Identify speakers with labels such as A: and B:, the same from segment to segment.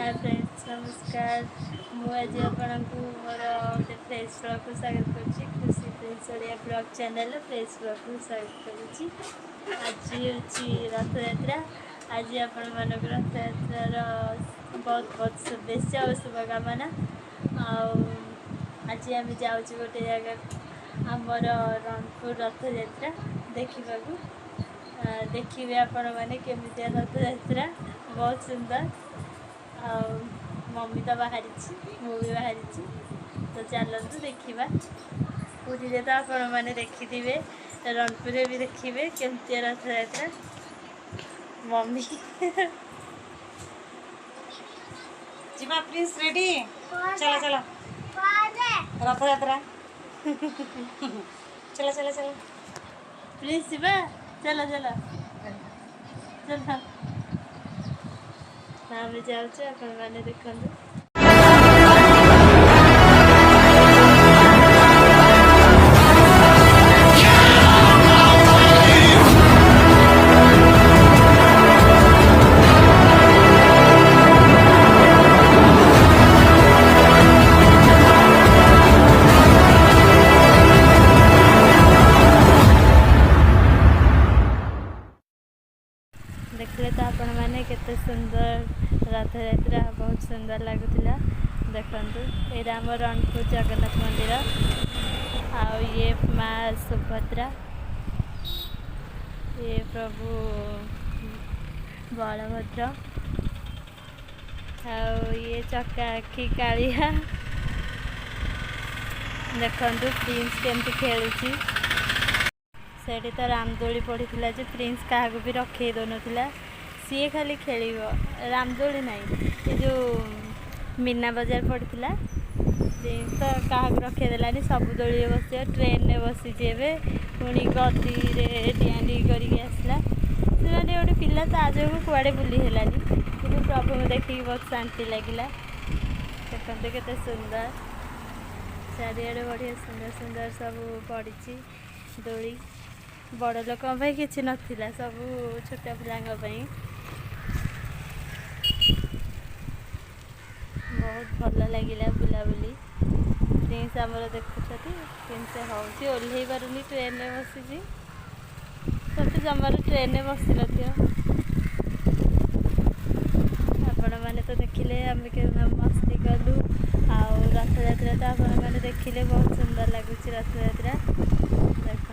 A: Hi friends नमस्कार मुझे आपको मोर गोटे फ्रेश ब्लॉग को स्वागत करुँची खुशी fresh Odia blog channel fresh blog को स्वागत करुँची आज हूँ रथ यात्रा आज आपण मानक रथ यात्रार बहुत बहुत शुभेच्छा और शुभकामना आज आम जाऊँ गोटे जगह आमर रणपुर रथ यात्रा देखा देखिए आपण मैंने केमितिया रथ यात्रा बहुत सुंदर मम्मी तो बाहरी मु भी बाहरी तो चलतु देखा पूरी तो आपण मैंने देखिथे रणपुर भी देखिए केमती रथ यात्रा मम्मी
B: जीवा प्लीज रेडी चलो चलो रथ यात्रा चलो चलो चलो
A: प्लीज शिवा चलो चलो चलो आम जाऊँ आपण मैंने देखु देखले तो आपण मैंने केते सुंदर रथ यात्रा बहुत सुंदर लगुला देखु ये आम रणपुर जगन्नाथ मंदिर आ ये माँ सुभद्रा ये प्रभु बलभद्र आ ये चकाखी कालिया देखु प्रिंस केमती खेलुची सेठी तो रामदोली पड़ी जो प्रिंस क्या भी रखे दौन सी खाली खेल रामदोली नहीं ये जो मीना बजार पड़ता प्रिंस तो क्या रखे देलानी सब दोली बस ट्रेन में बसी पुणी गदी डिआडी करके आसला से गोटे पिला ता जो कुआड़े बुली हेलानी कि प्रभु को देखिए बहुत शांति लगिला देखते केते सुंदर चारिआडे बढ़िया सुंदर सुंदर सब पड़ी दोली बड़ लोक कि नाला सब छोट पिला बहुत भल लगे बुलाबुली प्रिंस आमर देखुं प्रिंस हूँ ओह्ल पारे ट्रेन में बसी सब जमार ट्रेन में बस आपण मैंने तो देखिले आम मस्ती कलु आउ रथ यात्रा तो आपण मैंने देखिले बहुत सुंदर लगुच रथ यात्रा देखु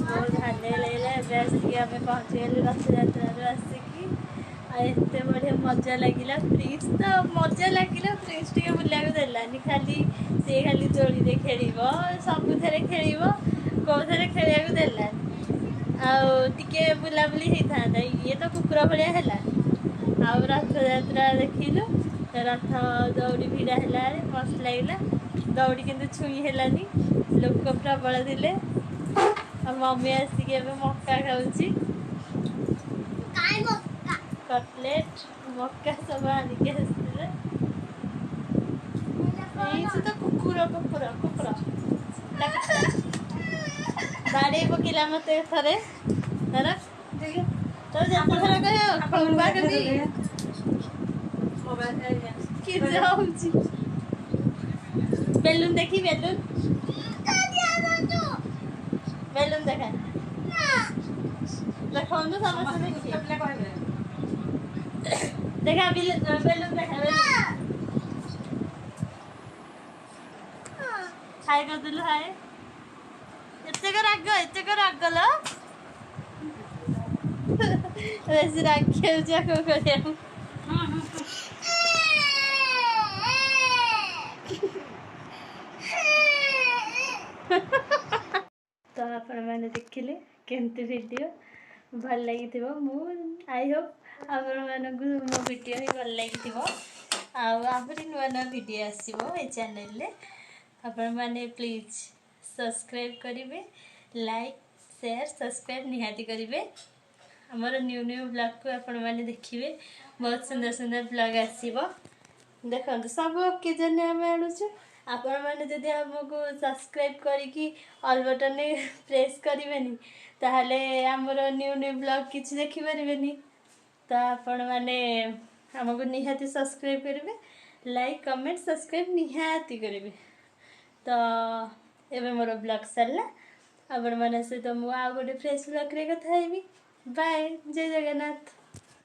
A: बहुत हाले लगे आसिक आम पहुँचीगलु रथ यात्रा आसिकी एत बढ़िया मजा लगिला प्रिंस तो मजा लगिला प्रिंस टे बुला देलानी खाली सी खाली दोली खेल सब खेल कौन खेल देलानी आगे बुलाबुली होता ये तो कुकुर भाया है आ रथ यात्रा देखिलु रथ दौड़ी भिड़ा है मस्त लगला दौड़ी कि छुई हेलानी लोक प्रबल थे मम्मी आसिक मक्का खाऊँ कटलेट मक्का सब आनिक आसते तो कुकुर कुकुर कुकुर बाड़े पकेला मत थे तो थर कह बेलून देखी बेलून बेलून देखा देखो समस्त देखा बेलून देखा हाय कर दिलु हाय एते राग लो वैसे राग खेल को करिया तो आपण मैंने देखिले केमती वीडियो भल लगी मु आई होप आपण मानक मो वीडियो ही भल लगी आहरी नुआ नुआ वीडियो आसो ये चैनल रे आपण मैंने प्लीज सब्सक्राइब करेंगे लाइक शेयर सब्सक्राइब निहाती करेंगे आमर न्यू न्यू ब्लॉग को आपण मैंने देखिए बहुत सुंदर सुंदर ब्लॉग आसीबो देखो सब ओकेजन आम आणुचु आपण मैंने जदि आमको सब्सक्राइब करिकी ऑल बटन प्रेस करेंगे ताहले आमर न्यू न्यू ब्लॉग किसी देखिपारे तो आपण मैंने आमको निहाती सब्सक्राइब करेंगे लाइक कमेंट सब्सक्राइब निहाती करेंगे तो एबे मोर ब्लॉग सरला आपण मैंने सहित मुझे आ गोटे फ्रेश ब्लॉग रे कथा हेबी बाय जय जगन्नाथ।